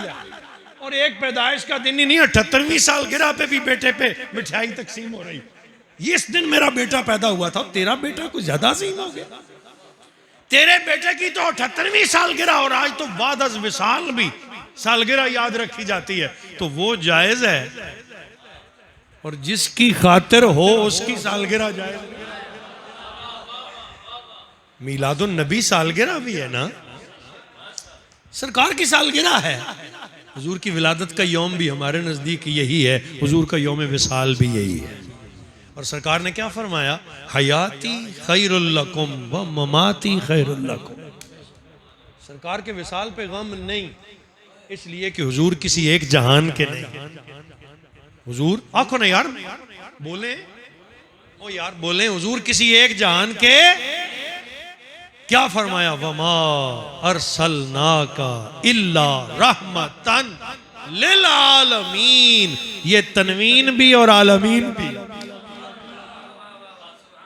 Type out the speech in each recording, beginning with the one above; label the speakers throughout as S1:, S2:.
S1: दिया। और एक पैदाइश का दिन ही नहीं, 78वीं सालगिरह पे भी बेटे पे मिठाई तकसीम हो रही। ये इस दिन मेरा बेटा पैदा हुआ था, तेरा बेटा कुछ ज्यादा अजीम हो गया। तेरे बेटे की तो 78वीं सालगिरह और आज तो बाद अज विसाल भी सालगिरह याद रखी जाती है, तो वो जायज है। और जिसकी खातिर हो उसकी सालगिरह जायज। मीलादुन नबी सालगिरह भी है ना, सरकार की सालगिरह है। हुजूर की विलादत का यौम भी हमारे नजदीक यही है, हुजूर का यौम विसाल भी यही है। और सरकार ने क्या फरमाया, हयाती खैरुल लकुम व ममाती खैरुल लकुम। सरकार के विसाल पे गम नहीं, इसलिए कि हुजूर किसी एक जहान के नहीं। हुजूर आंखों ने यार बोले, ओ यार बोले, हुजूर किसी एक जहान के, क्या फरमाया, वमा अरसलनाका इल्ला रहमतन लिल आलमीन। ये तनवीन भी और आलमीन भी,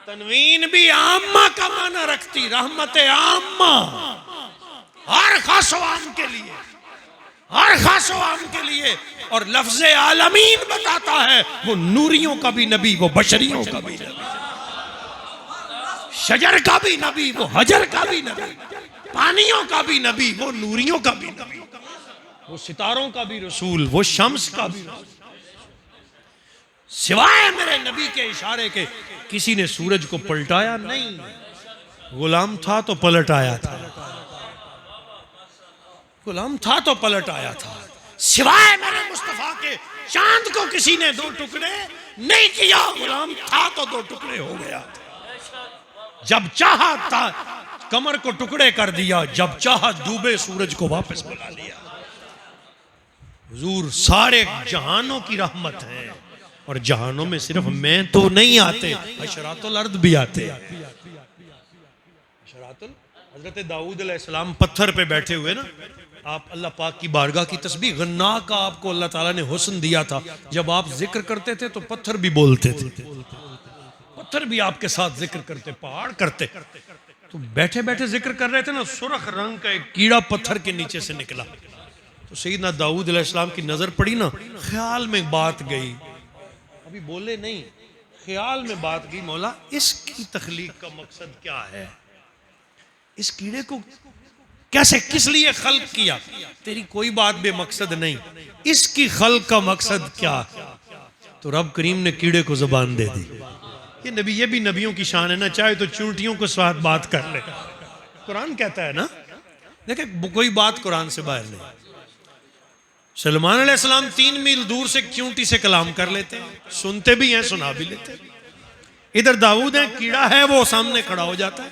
S1: तनवीन भी आम्मा का माना रखती, रहमत आम्मा हर खास आम के लिए, हर खास आम के लिए। और लफ्ज आलमीन बताता है वो नूरियों का भी नबी, वो बशरियों का भी नबी, शजर का भी नबी, वो हजर का भी नबी, पानियों का भी नबी, वो नूरियों का भी नबी, वो सितारों का भी रसूल, वो शम्स का भी रसूल। सिवाय मेरे नबी के इशारे के किसी ने सूरज को पलटाया नहीं। गुलाम था तो पलट आया था, गुलाम था तो पलट आया था। सिवाय मेरे मुस्तफा के चांद को किसी ने दो टुकड़े नहीं किया, गुलाम था तो दो टुकड़े हो गया। जब चाहा था कमर को टुकड़े कर दिया, जब चाहा डूबे सूरज को वापस बुला लिया। हुजूर सारे जहानों की रहमत है, और जहानों में सिर्फ मैं तो नहीं आते, अशरातुल अर्द भी आते। अशरातुल हजरत दाऊद अलैहिस्सलाम पत्थर पे बैठे हुए ना, आप अल्लाह पाक की बारगाह की तस्बीह, गन्ना का आपको अल्लाह ताला ने हुस्न दिया था। जब आप जिक्र करते थे तो पत्थर भी बोलते थे, पत्थर भी आपके साथ जिक्र करते, पहाड़ करते। तो बैठे बैठे जिक्र कर रहे थे ना, सुर्ख रंग का एक कीड़ा पत्थर के नीचे से निकला। तो सैयदना दाऊद अलैहिस्सलाम की नजर पड़ी ना, ख्याल में बात गई, अभी बोले नहीं, ख्याल में बात गई, मौला इसकी तख्लीक का मकसद क्या है, इस कीड़े को कैसे किस लिए खल्क किया, तेरी कोई बात बेमकसद नहीं, इसकी खल्क का मकसद क्या। तो रब करीम ने कीड़े को जुबान दे दी। ये नबी, ये भी नबियों की शान है ना, चाहे तो चूंटियों को साथ बात कर ले। कुरान कहता है ना, देखे कोई बात कुरान से बाहर नहीं। सलमान अलैहिस्सलाम 3 मील दूर से चूंटी से कलाम कर लेते हैं, सुनते भी हैं, सुना भी लेते हैं। इधर दाऊद है, कीड़ा है, वो सामने खड़ा हो जाता है,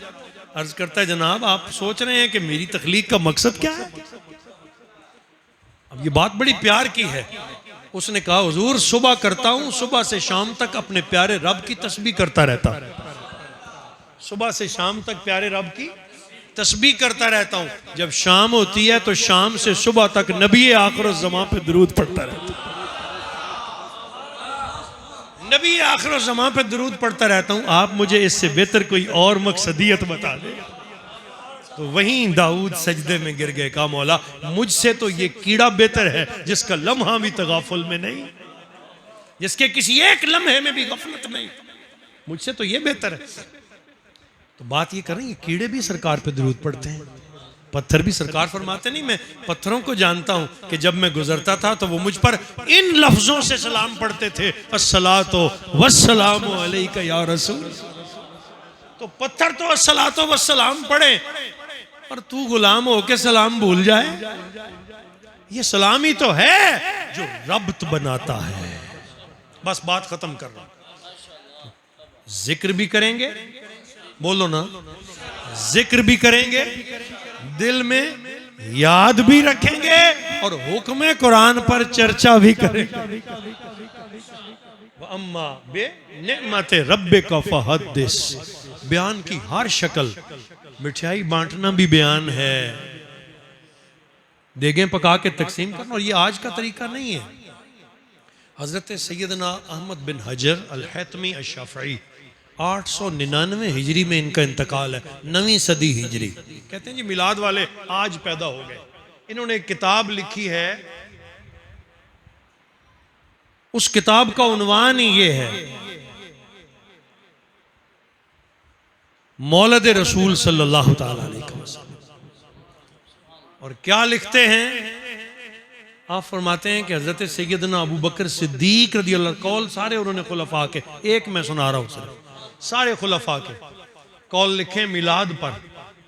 S1: अर्ज करता है, जनाब आप सोच रहे हैं कि मेरी तख्लीक का मकसद क्या है। अब ये बात बड़ी प्यार की है। उसने कहा, हुजूर सुबह करता हूं, सुबह से शाम तक अपने प्यारे रब की तस्बीह करता रहता, सुबह से शाम तक प्यारे रब की तस्बीह करता रहता हूं। जब शाम होती है तो शाम से सुबह तक नबी आखिर ज़मां पे दुरूद पढ़ता रहता, नबी आखिर ज़मां पे दुरूद पढ़ता रहता हूं। आप मुझे इससे बेहतर कोई और मकसदियत बता दे। तो वहीं दाऊद सजदे में गिर गए, कहा, मौला मुझसे तो ये कीड़ा बेहतर है जिसका लम्हा भी तगाफुल में नहीं, जिसके किसी एक लम्हे में भी गफलत नहीं, मुझसे तो ये बेहतर है। तो बात ये कर रहे हैं, ये कीड़े भी सरकार पे दुरूद पढ़ते हैं, पत्थर भी। सरकार फरमाते नहीं, मैं पत्थरों को जानता हूं कि जब मैं गुजरता था तो वो मुझ पर इन लफ्जों से सलाम पढ़ते थे, अस्सलातो वस्सलामु अलैका या रसूल। तो पत्थर तो अस्सलातो वस्सलाम पढ़े, और तू गुलाम होके सलाम भूल जाए। ये सलाम ही तो है जो रब्त बनाता है। बस बात खत्म कर रहा हूं। जिक्र भी करेंगे, बोलो ना, जिक्र भी करेंगे, दिल में याद भी रखेंगे, और हुक्म कुरान पर चर्चा भी करेंगे। अम्मा बे नेमते रब्बे का फहद्दिस, बयान की हर शक्ल, मिठाई बांटना भी बयान है, देगें पका के तकसीम करना। और ये आज का तरीका नहीं है। हजरत सैयदना अहमद बिन हजर अल-हैतमी अश-शाफ़ई 899 हिजरी में इनका इंतकाल है, 9वीं सदी हिजरी। कहते हैं जी मिलाद वाले आज पैदा हो गए। इन्होंने एक किताब लिखी है उस किताब का उन्वान ही ये है, मौलद रसूल सल्लल्लाहु ताला अलैहि वसल्लम। और क्या लिखते हैं, आप फरमाते हैं कि हजरत सैयदना अबू बकर सिद्दीक रज़ी अल्लाह कौल सारे उन्होंने खुलफा के, एक मैं सुना रहा हूं सिर्फ, सारे खुलफा के कौल लिखे मिलाद पर।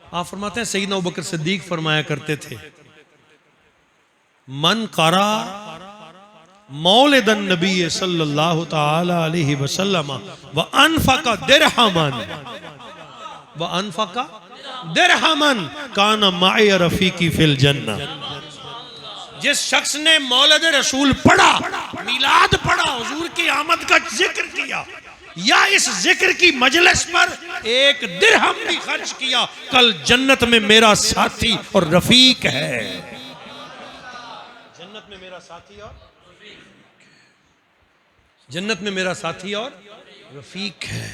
S1: आप फरमाते हैं सैयदना अबू बकर सिद्दीक फरमाया करते थे, मन करा मौलिदन नबी सल्लल्लाहु ताला अलैहि वसल्लम व अनफका दिरहमन व अनफका दिरहमन काना माए रफीकी फिल जन्ना। जिस शख्स ने मौलद रसूल पढ़ा, मिलाद पढ़ा, हुजूर की आमद का जिक्र किया, या इस जिक्र की मजलिस पर एक दिरहम भी खर्च किया, कल जन्नत में मेरा साथी और रफीक है। जन्नत में मेरा साथी और जन्नत में मेरा साथी और रफीक है।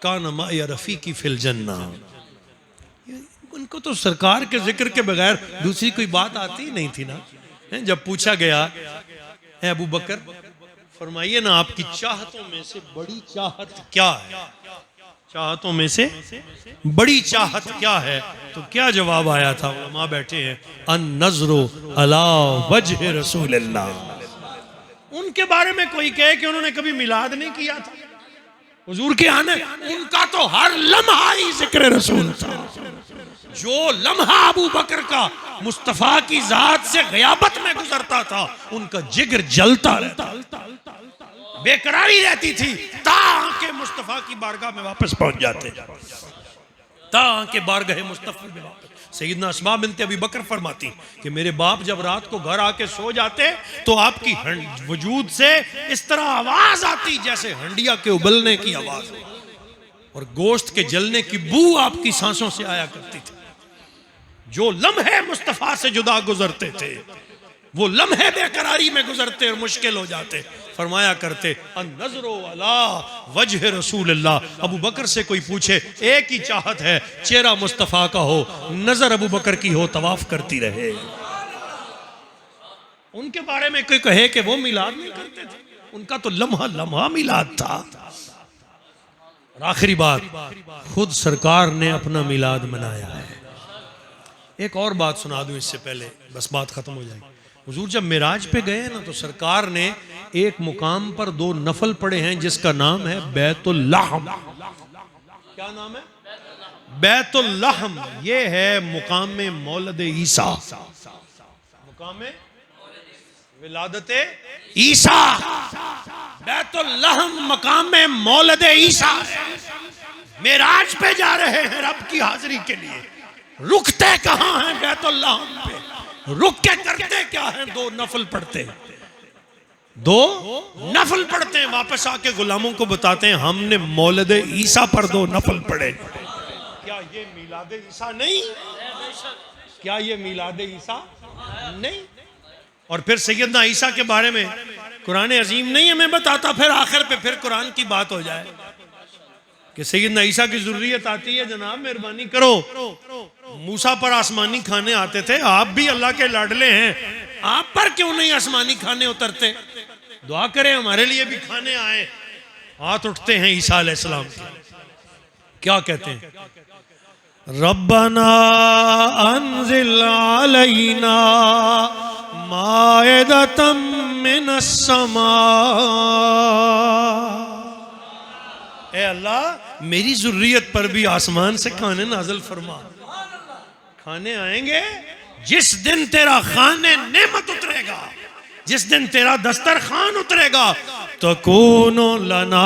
S1: काना माया रफीकी फिल जन्ना। उनको तो सरकार के जिक्र के बगैर दूसरी कोई बात आती ही नहीं थी ना। जब पूछा गया, है अबू बकर फरमाइए ना, आपकी चाहतों में से बड़ी चाहत क्या है, चाहतों में से बड़ी चाहत क्या है? तो क्या जवाब आया था? उलमा बैठे हैं, अन नजरो अला वजह रसूलिल्लाह। उनके बारे में कोई कहे कि उन्होंने कभी मिलाद नहीं किया था, हुजूर के आने, उनका तो हर लम्हा ही जिक्र रसूल था। जो लम्हा अबू बकर का मुस्तफा की जात से ग़याबत में गुजरता था, उनका जिगर जलता रहता, बेकरारी रहती थी, ताकि मुस्तफा की बारगाह में वापस पहुंच जाते, ताकि बारगाह मुस्तफा में वापस। सैयदना अस्मा बिनते अबी बकर फरमाती कि मेरे बाप जब रात को घर आके सो जाते तो आपकी वजूद से इस तरह आवाज आती जैसे हंडिया के उबलने की आवाज, और गोश्त के जलने की बू आपकी सांसों से आया करती थी। जो लम्हे मुस्तफा से जुदा गुजरते थे, वो लम्हे बेकरारी में गुजरते और मुश्किल हो जाते। फरमाया करते, अन नजरो अला वजह रसूलिल्लाह। अबू बकर से कोई पूछे, एक ही चाहत है, चेहरा मुस्तफा का हो, नजर अबू बकर की हो, तवाफ करती रहे। उनके बारे में कोई कहे कि वो मिलाद नहीं करते थे, उनका तो लम्हा लम्हा मिलाद था। और आखिरी बात, खुद सरकार ने अपना मिलाद मनाया है। एक और बात सुना दूं इससे पहले, बस बात खत्म हो जाएगी। हुजूर जब मिराज पे गए ना, तो सरकार ने एक मुकाम पर 2 नफल पढ़े हैं जिसका नाम है बैतुल लहम। क्या नाम है? बैतुल लहम। ये है मुकाम में मौलद ईसा, मुकाम में विलादत ईसा। बैतुल लहम मकाम में मौलद ईसा है। मिराज पे जा रहे हैं रब की हाजिरी के लिए, रुकते कहां हैं बैतुल लहम पे? रुक के करते क्या है? 2 नफल पढ़ते हैं, 2 नफल पढ़ते हैं, वापस आके गुलामों को बताते हैं हमने मौलद ईसा पर 2 नफल पढ़े। क्या ये मिलाद ईसा नहीं? क्या ये मिलाद ईसा नहीं? और फिर सैयदना ईसा के बारे में कुरान अजीम नहीं हमें बताता, फिर आखिर पे फिर कुरान की बात हो जाए कि सैयदना ईसा की ज़ुर्रियत आती है, जनाब मेहरबानी करो, मूसा पर आसमानी खाने आते थे, आप भी अल्लाह के लाडले हैं, आप पर क्यों नहीं आसमानी खाने उतरते? दुआ करें हमारे लिए भी खाने आए। हाथ उठते हैं ईसा अलैहिस्सलाम के, क्या कहते हैं? रब्बना अनज़िल अलैना माइदतम मिनस समा। ए अल्लाह, मेरी ज़ुर्रियत पर भी आसमान से खाने नाज़िल फरमा। खाने आएंगे जिस दिन तेरा खाने नेमत उतरेगा, जिस दिन तेरा दस्तरखान उतरेगा। तकूनु लना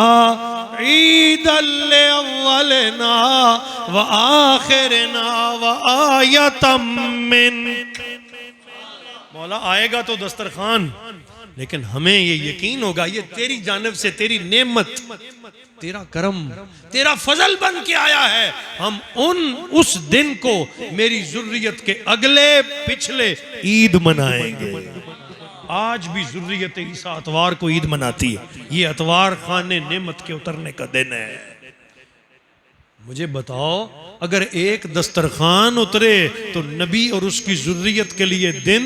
S1: ईदल अव्वलना व आखिरना व आयतम मिनक। मौला आएगा तो दस्तरखान, लेकिन हमें ये यकीन होगा ये तेरी जानिब से तेरी नेमत, तेरा करम, तेरा फजल बन के आया है। हम उस दिन को मेरी ज़ुर्रियत के अगले पिछले ईद मनाएंगे। आज भी ज़ुर्रियत ईसा अतवार को ईद मनाती है। ये अतवार खाने नेमत के उतरने का दिन है। मुझे बताओ, अगर एक दस्तरखान उतरे तो नबी और उसकी जुर्रियत के लिए दिन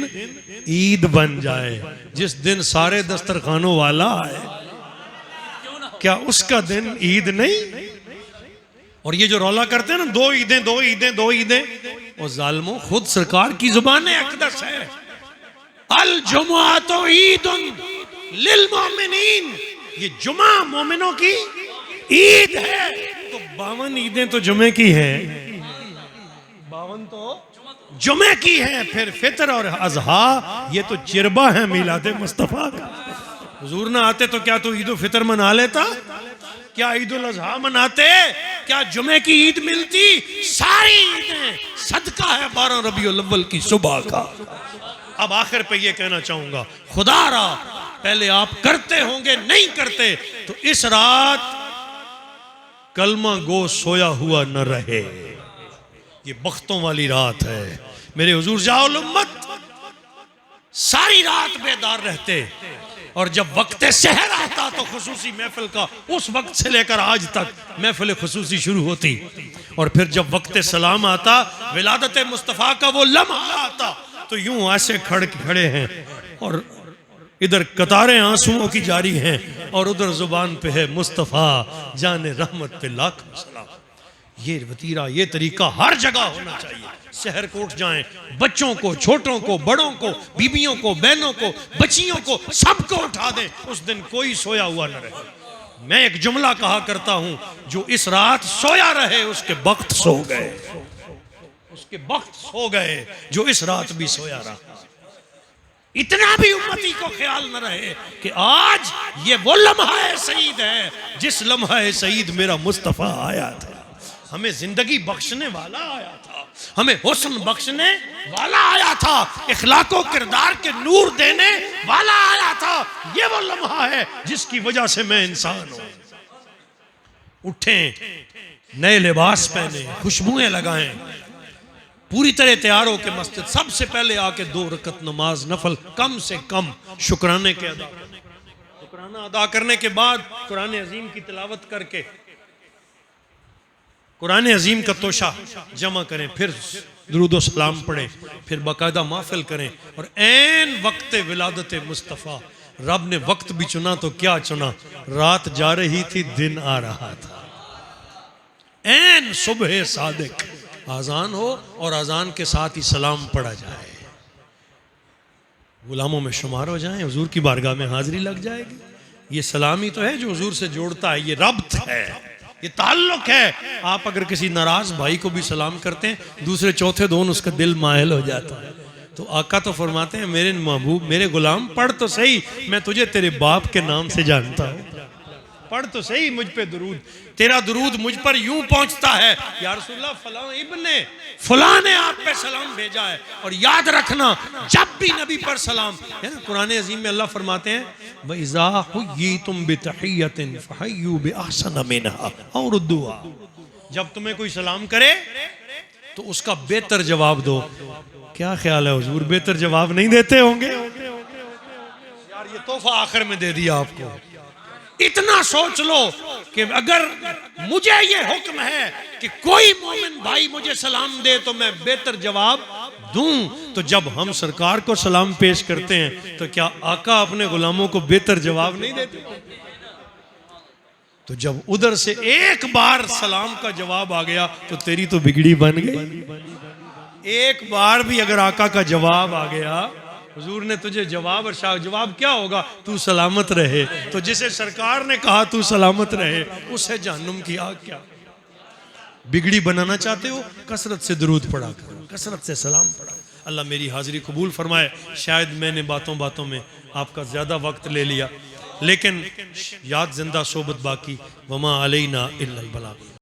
S1: ईद बन जाए। जिस दिन सारे दस्तरखानों वाला आए, क्या उसका दिन ईद नहीं? और ये जो रौला करते हैं ना, दो ईदें दो ईदें दो ईदें, और जालिमों, खुद सरकार की जुबान अक़दस है, अल जुमा तो ईदुन लिल मोमिनीन, ये जुमा मोमिनों की ईद है। तो 52 ईदें तो जुमे की हैं, 52 तो जुमे की हैं। फिर फितर और अज़हा ये तो चिरबा है मिलादे मुस्तफ़ा का। हुजूर ना आते तो क्या तू ईद उल फितर मना लेता? क्या ईद उल अज़हा मनाते? क्या जुमे की ईद मिलती? सारी ईदें सदका है 12 रबीउल अव्वल की सुबह का। अब आखिर पे ये कहना चाहूंगा, खुदारा पहले आप करते होंगे, नहीं करते तो इस रात कलमा गो सोया हुआ न रहे। ये बख्तों वाली रात है मेरे हुजूर जाओ उम्मत, सारी रात बेदार रहते, और जब वक्त सहर आता तो खुसूसी महफिल का उस वक्त से लेकर आज तक महफिल खुसूसी शुरू होती, और फिर जब वक्त सलाम आता, विलादत मुस्तफ़ा का वो लम्हा आता, तो यूं ऐसे खड़े हैं और इधर कतारें आंसुओं की जारी हैं और उधर जुबान पे है मुस्तफ़ा जाने रहमत पे लाखों सलाम। ये वतीरा, ये तरीका हर जगह होना चाहिए। शहर कोट जाएं, बच्चों को, छोटों को, बड़ों को, बीबियों को, बहनों को, बच्चियों को, सबको उठा दें, उस दिन कोई सोया हुआ न रहे। मैं एक जुमला कहा करता हूं, जो इस रात सोया रहे उसके वक्त सो गए, उसके वक्त सो गए जो इस रात भी सोया रहा। इतना भी उम्मती को ख्याल न रहे कि आज ये वो लम्हा सईद है जिस लम्हा सईद मेरा मुस्तफ़ा आया था, हमें जिंदगी बख्शने वाला आया था, हमें हुस्न बख्शने वाला आया था, इखलाको किरदार के नूर देने वाला आया था। ये वो लम्हा है जिसकी वजह से मैं इंसान हूं। उठें, नए लिबास पहने, खुशबुएं लगाएं, पूरी तरह तैयार हो के मस्जिद सबसे पहले आके 2 रकत नमाज नफल कम से कम शुक्राने के अदा, शुक्राना अदा करने के बाद कुरान अजीम की तिलावत करके कुरान अजीम का तोशा जमा करें, फिर दुरूद सलाम पढ़ें, फिर बाकायदा महफिल करें, और ऐन वक्त विलादत मुस्तफ़ा, रब ने वक्त भी चुना तो क्या चुना, रात जा रही थी दिन आ रहा था, ऐन सुबह सादिक, आज़ान हो और आज़ान के साथ ही सलाम पढ़ा जाए, गुलामों में शुमार हो जाएं, हुजूर की बारगाह में हाजिरी लग जाएगी। ये सलामी तो है जो हुजूर से जोड़ता है, ये रब्त है, ये ताल्लुक है। आप अगर किसी नाराज भाई को भी सलाम करते हैं, दूसरे चौथे दोन उसका दिल मायल हो जाता है। तो आका तो फरमाते हैं, मेरे महबूब, मेरे गुलाम, पढ़ तो सही, मैं तुझे तेरे बाप के नाम से जानता हूँ, पढ़ तो सही मुझ पे दुरूद, तेरा दुरूद मुझ पर यूं पहुंचता है, या रसूलल्लाह फलां इब्ने फलां ने आप पे सलाम भेजा है। और याद रखना, जब भी नबी पर सलाम है ना, कुरान अजीम में अल्लाह फरमाते हैं, वइज़ा हुय्यितुम बितहिय्यतिन फहय्यू बिअहसन मिनहा औ रुद्दुहा, जब तुम्हें कोई सलाम करे तो उसका बेहतर जवाब दो। क्या ख्याल है हुजूर, बेहतर जवाब नहीं देते होंगे? यार ये तोहफा आखिर में दे दिया आपको। इतना सोच लो कि अगर मुझे ये हुक्म है कि कोई मोमिन भाई मुझे सलाम दे तो मैं बेहतर जवाब दूं, तो जब हम सरकार को सलाम पेश करते हैं तो क्या आका अपने गुलामों को बेहतर जवाब नहीं देते? तो जब उधर से एक बार सलाम का जवाब आ गया तो तेरी तो बिगड़ी बन गई। एक बार भी अगर आका का जवाब आ गया, हुजूर ने तुझे जवाब, और जवाब क्या होगा, तू सलामत रहे, तो जिसे सरकार ने कहा तू सलामत रहे, उसे जहन्नुम की आग क्या। बिगड़ी बनाना चाहते हो, कसरत से दुरूद पढ़ा करो, कसरत से सलाम पढ़ा। अल्लाह मेरी हाजिरी कबूल फरमाए। शायद मैंने बातों बातों में आपका ज़्यादा वक्त ले लिया, लेकिन याद जिंदा सोबत बाकी, वमा अलैना इल्लल बलाग।